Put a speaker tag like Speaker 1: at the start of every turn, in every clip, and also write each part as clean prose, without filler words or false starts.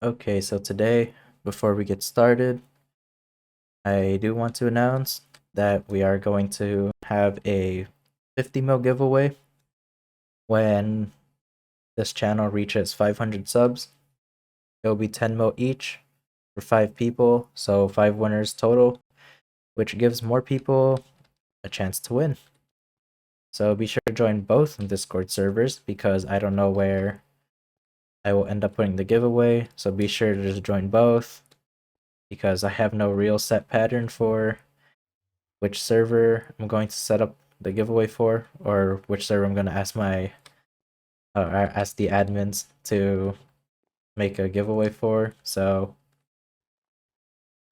Speaker 1: Okay, so today, before we get started, I do want to announce that we are going to have a 50 mil giveaway when this channel reaches 500 subs. It'll be 10 mil each for 5 people, so 5 winners total, which gives more people a chance to win. So be sure to join both Discord servers because I don't know where I will end up putting the giveaway, so be sure to just join both because I have no real set pattern for which server I'm going to set up the giveaway for, or which server I'm going to ask the admins to make a giveaway for. So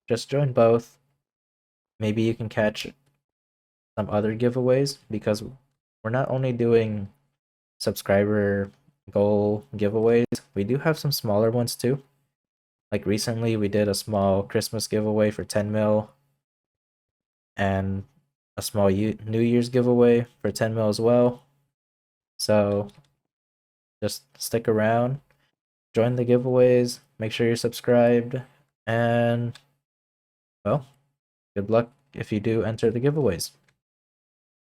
Speaker 1: just join both. Maybe you can catch some other giveaways because we're not only doing subscriber goal giveaways, we do have some smaller ones too. Like recently, we did a small Christmas giveaway for 10 mil and a small New Year's giveaway for 10 mil as well. So just stick around, join the giveaways, make sure you're subscribed, and well, good luck if you do enter the giveaways.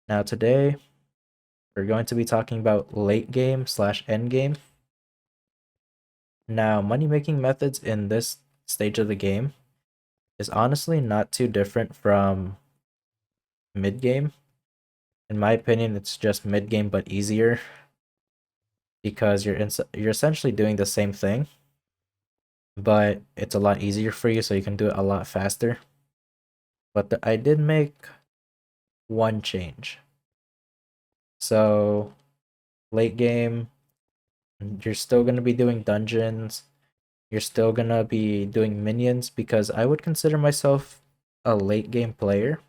Speaker 1: Now, today we're going to be talking about late game slash end game. Now, money making methods in this stage of the game is honestly not too different from mid game. In my opinion, it's just mid game but easier because you're essentially doing the same thing, but it's a lot easier for you, so you can do it a lot faster. But I did make one change. So late game, you're still gonna be doing dungeons. You're still gonna be doing minions because I would consider myself a late game player,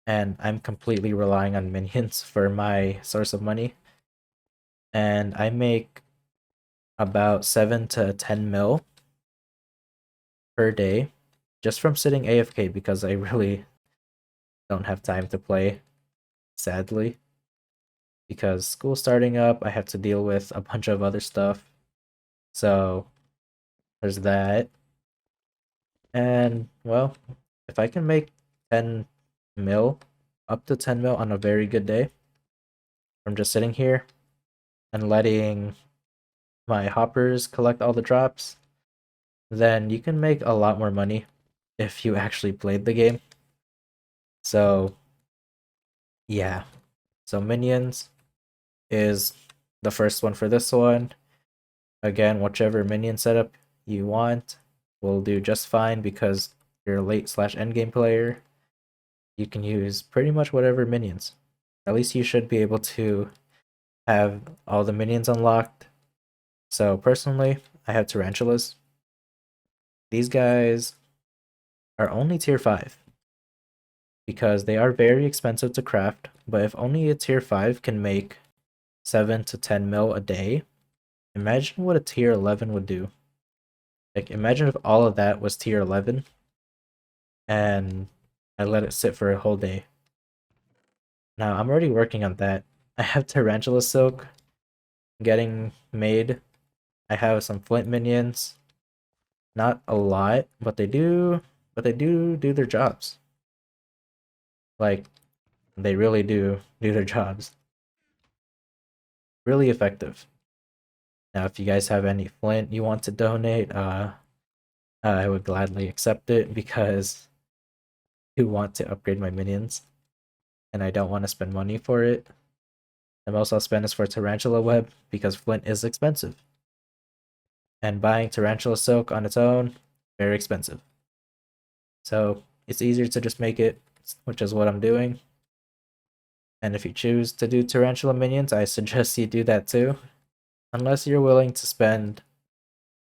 Speaker 1: and I'm completely relying on minions for my source of money. And I make about 7 to 10 mil per day just from sitting AFK because I really don't have time to play, sadly. Because school's starting up, I have to deal with a bunch of other stuff. So there's that. And well, if I can make 10 mil, up to 10 mil on a very good day from just sitting here and letting my hoppers collect all the drops, then you can make a lot more money if you actually played the game. So yeah. So minions is the first one for this one. Again, whichever minion setup you want will do just fine because you're a late slash endgame player. You can use pretty much whatever minions. At least you should be able to have all the minions unlocked. So personally, I have tarantulas. These guys are only tier 5 because they are very expensive to craft, but if only a tier 5 can make 7 to 10 mil a day, imagine what a tier 11 would do. Like, imagine if all of that was tier 11 and I let it sit for a whole day. Now, I'm already working on that. I have Tarantula Silk getting made. I have some Flint minions. Not a lot, but they do do their jobs. Like, they really do their jobs. Really effective. Now, if you guys have any Flint you want to donate, I would gladly accept it because I do want to upgrade my minions, and I don't want to spend money for it. The most I'll spend is for Tarantula Web because Flint is expensive. And buying Tarantula Silk on its own, very expensive. So it's easier to just make it, which is what I'm doing. And if you choose to do Tarantula minions, I suggest you do that too. Unless you're willing to spend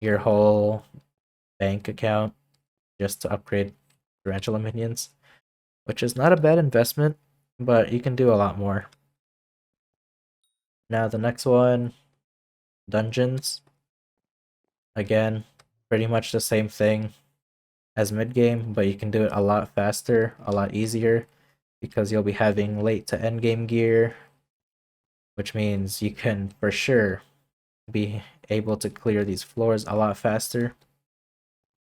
Speaker 1: your whole bank account just to upgrade Tarantula minions, which is not a bad investment, but you can do a lot more. Now the next one, dungeons. Again, pretty much the same thing as mid game, but you can do it a lot faster, a lot easier, because you'll be having late to end game gear, which means you can for sure be able to clear these floors a lot faster.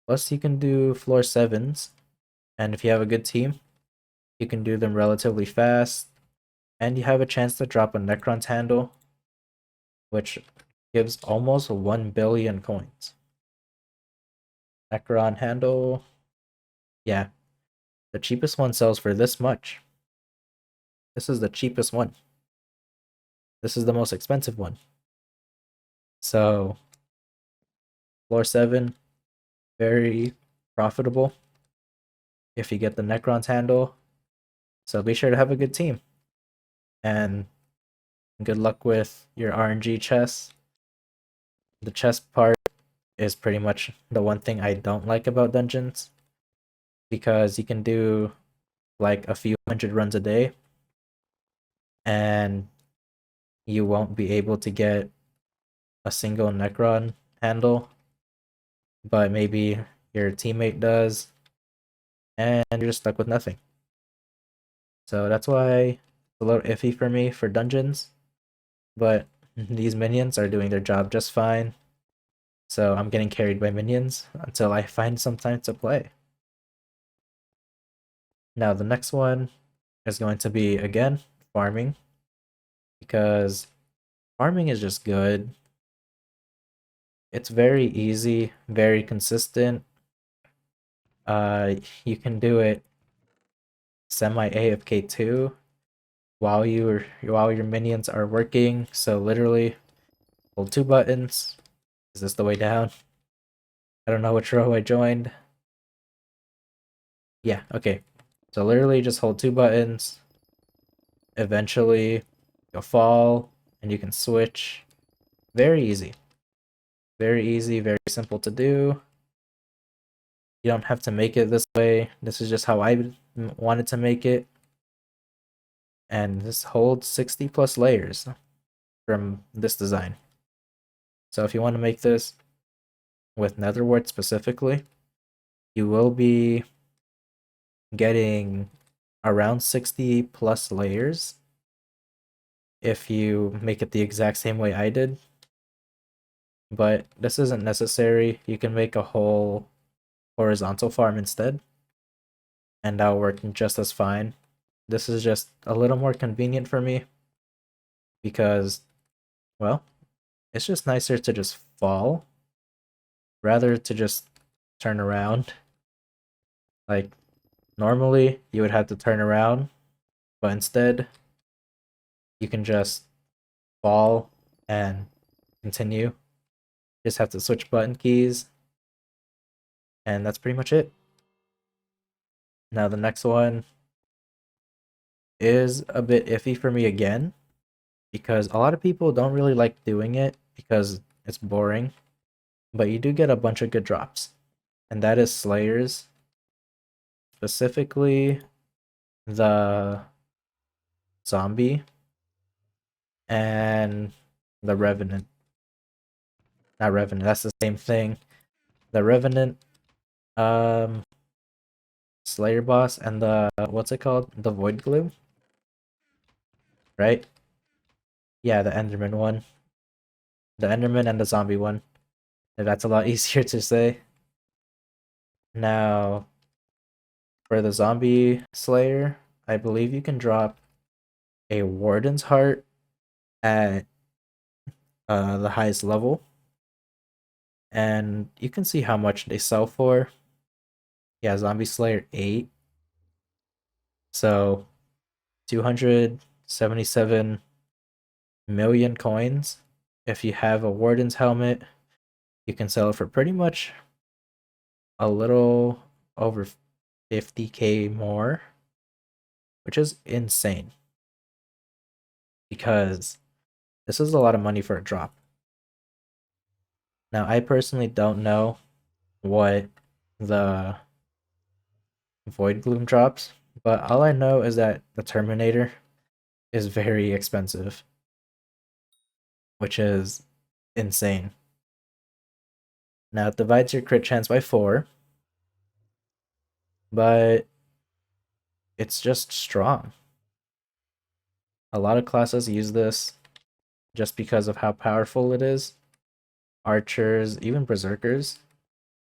Speaker 1: Plus, you can do floor 7s, and if you have a good team, you can do them relatively fast, and you have a chance to drop a Necron's handle, which gives almost 1 billion coins. Necron handle, yeah, the cheapest one sells for this much. This is the cheapest one. This is the most expensive one. So, floor 7, very profitable if you get the Necron's handle. So be sure to have a good team. And good luck with your RNG chests. The chest part is pretty much the one thing I don't like about dungeons, because you can do like a few hundred runs a day and you won't be able to get a single Necron handle, but maybe your teammate does, and you're just stuck with nothing. So that's why it's a little iffy for me for dungeons, but these minions are doing their job just fine. So I'm getting carried by minions until I find some time to play. Now the next one is going to be, again, farming, because farming is just good. It's very easy, very consistent. You can do it semi AFK too while your minions are working. So literally hold 2 buttons. Is this the way down? I don't know which row I joined. Yeah, okay. So literally just hold 2 buttons. Eventually you'll fall and you can switch. Very easy. Very easy, very simple to do. You don't have to make it this way. This is just how I wanted to make it. And this holds 60 plus layers from this design. So if you want to make this with netherwort specifically, you will be getting around 60 plus layers if you make it the exact same way I did. But this isn't necessary. You can make a whole horizontal farm instead, and that'll work just as fine. This is just a little more convenient for me because, well, it's just nicer to just fall rather to just turn around. Like, normally you would have to turn around, but instead you can just fall and continue. Just have to switch button keys, and that's pretty much it. Now the next one is a bit iffy for me again, because a lot of people don't really like doing it because it's boring, but you do get a bunch of good drops, and that is Slayers, specifically the Zombie and the Revenant. Not Revenant, that's the same thing. The Revenant, um, Slayer boss, and the, what's it called? The Void Glue? Right? Yeah, the Enderman one. The Enderman and the Zombie one. That's a lot easier to say. Now, for the Zombie Slayer, I believe you can drop a Warden's Heart at the highest level. And you can see how much they sell for. Yeah, Zombie Slayer 8. So 277 million coins. If you have a Warden's helmet, you can sell it for pretty much a little over 50k more, which is insane because this is a lot of money for a drop. Now, I personally don't know what the Void Gloom drops, but all I know is that the Terminator is very expensive, which is insane. Now, it divides your crit chance by 4, but it's just strong. A lot of classes use this just because of how powerful it is. archers, even berserkers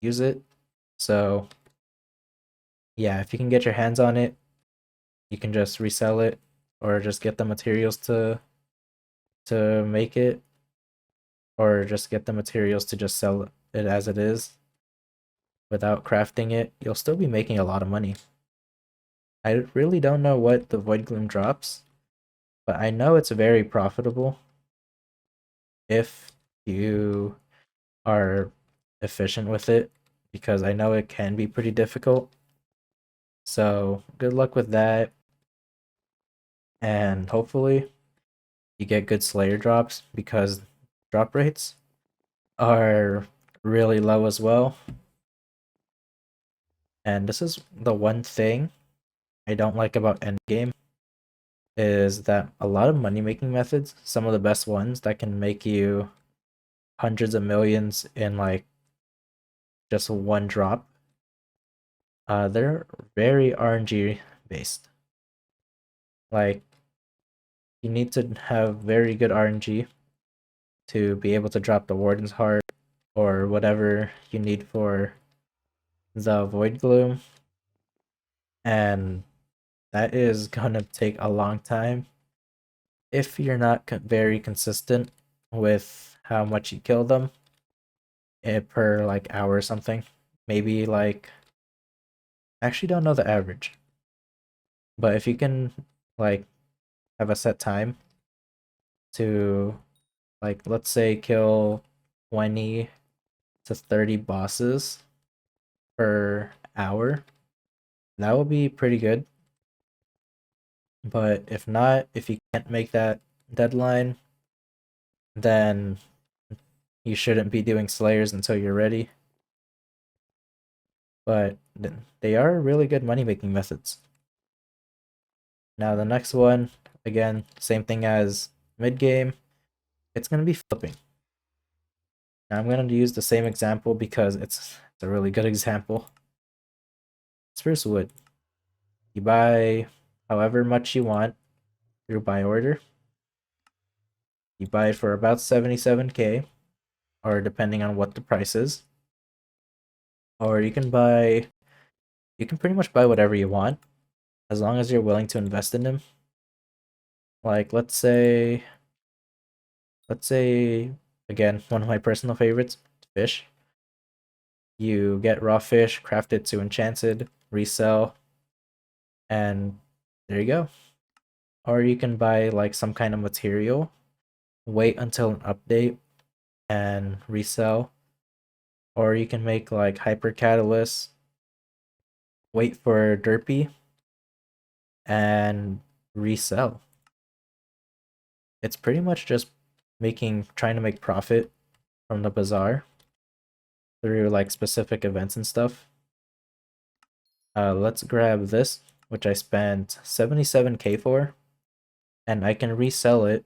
Speaker 1: use it. So yeah, if you can get your hands on it, you can just resell it or just get the materials to make it, or just get the materials to just sell it as it is without crafting it. You'll still be making a lot of money. I really don't know what the Void Gloom drops, but I know it's very profitable if you are efficient with it, because I know it can be pretty difficult. So good luck with that, and hopefully you get good Slayer drops, because drop rates are really low as well. And this is the one thing I don't like about endgame, is that a lot of money making methods, some of the best ones that can make you hundreds of millions in like just one drop, they're very RNG based. Like, you need to have very good RNG to be able to drop the Warden's Heart or whatever you need for the Void Gloom, and that is gonna take a long time if you're not very consistent with how much you kill them per like hour or something. Maybe like, I actually don't know the average, but if you can like have a set time to, like, let's say kill 20 to 30 bosses per hour, that would be pretty good. But if not, if you can't make that deadline, then you shouldn't be doing Slayers until you're ready. But they are really good money making methods. Now the next one, again, same thing as mid game, it's gonna be flipping. Now I'm gonna use the same example because it's a really good example. Spruce wood. You buy however much you want through buy order. You buy it for about 77k, or depending on what the price is. Or you can pretty much buy whatever you want as long as you're willing to invest in them. Like, let's say again, one of my personal favorites, fish. You get raw fish, craft it to enchanted, resell, and there you go. Or you can buy like some kind of material, wait until an update, and resell. Or you can make like hyper catalyst, wait for derpy, and resell. It's pretty much just trying to make profit from the bazaar through like specific events and stuff. Let's grab this, which I spent 77k for, and I can resell it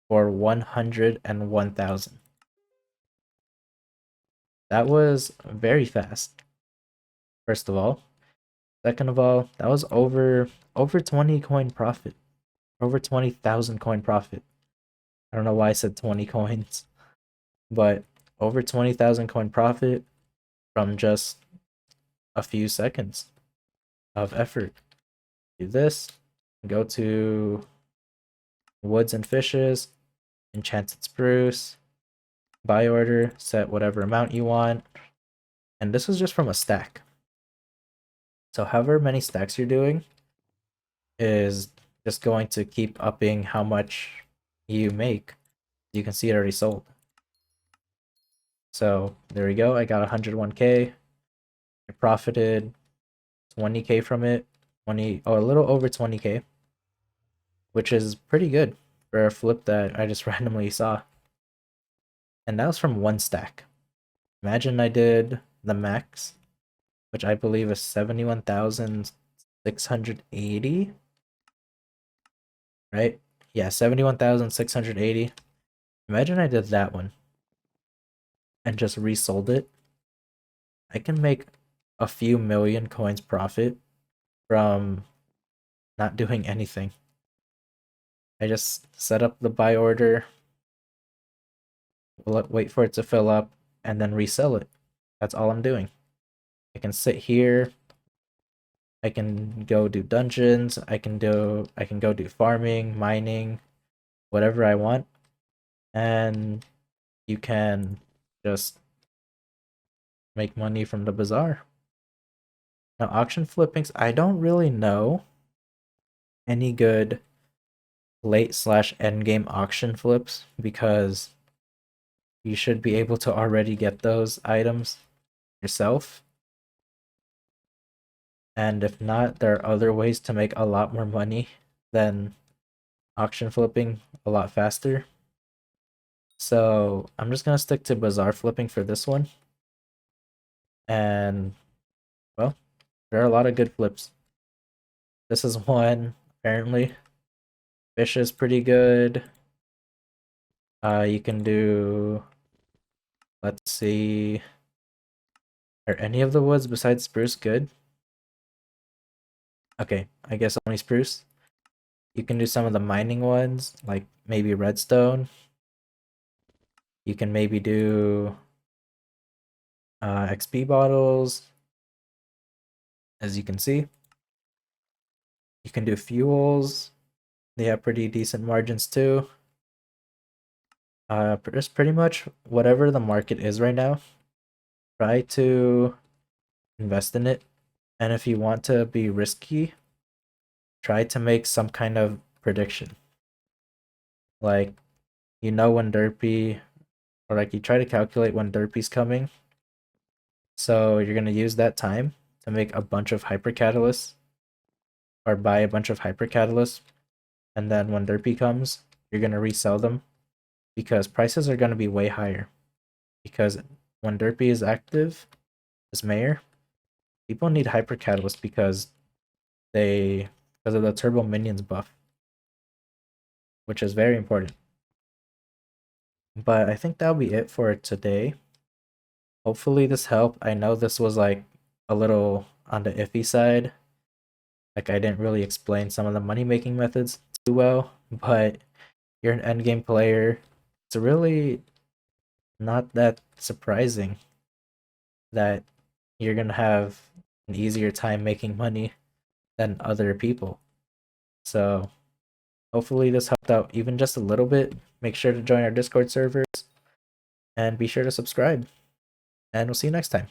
Speaker 1: for 101,000. That was very fast. First of all, second of all, that was over 20 coin profit, over 20,000 coin profit. I don't know why I said 20 coins, but over 20,000 coin profit from just a few seconds of effort. Do this, go to woods and fishes, enchanted spruce, buy order, set whatever amount you want, and this is just from a stack. So however many stacks you're doing is just going to keep upping how much you make. You can see it already sold. So there we go. I got 101k. I profited 20k from it. A little over 20k, which is pretty good for a flip that I just randomly saw. And that was from one stack. Imagine I did the max, which I believe is 71,680. Right? Yeah, 71,680. Imagine I did that one and just resold it. I can make a few million coins profit from not doing anything. I just set up the buy order, wait for it to fill up, and then resell it. That's all I'm doing. I can sit here. I can go do dungeons. I can go do farming, mining, whatever I want. And you can just make money from the bazaar. Now, auction flippings, I don't really know any good late/end game auction flips because you should be able to already get those items yourself. And if not, there are other ways to make a lot more money than auction flipping a lot faster. So I'm just gonna stick to bazaar flipping for this one. And well, there are a lot of good flips. This is one, apparently. Fish is pretty good. You can do, let's see, are any of the woods besides spruce good? Okay, I guess only spruce. You can do some of the mining ones, like maybe redstone. You can maybe do XP bottles, as you can see. You can do fuels. They have pretty decent margins too. Just pretty much whatever the market is right now, try to invest in it. And if you want to be risky, try to make some kind of prediction. Like, when derpy, or like you try to calculate when derpy's coming. So you're going to use that time to make a bunch of hyper catalysts or buy a bunch of hyper catalysts. And then when derpy comes, you're going to resell them because prices are going to be way higher. Because when derpy is active as mayor, people need hyper catalysts because of the turbo minions buff, which is very important. But I think that'll be it for today. Hopefully this helped. I know this was like a little on the iffy side. Like I didn't really explain some of the money making methods too well, but you're an endgame player. It's really not that surprising that you're gonna have an easier time making money than other people. So hopefully this helped out even just a little bit. Make sure to join our Discord servers and be sure to subscribe. And we'll see you next time.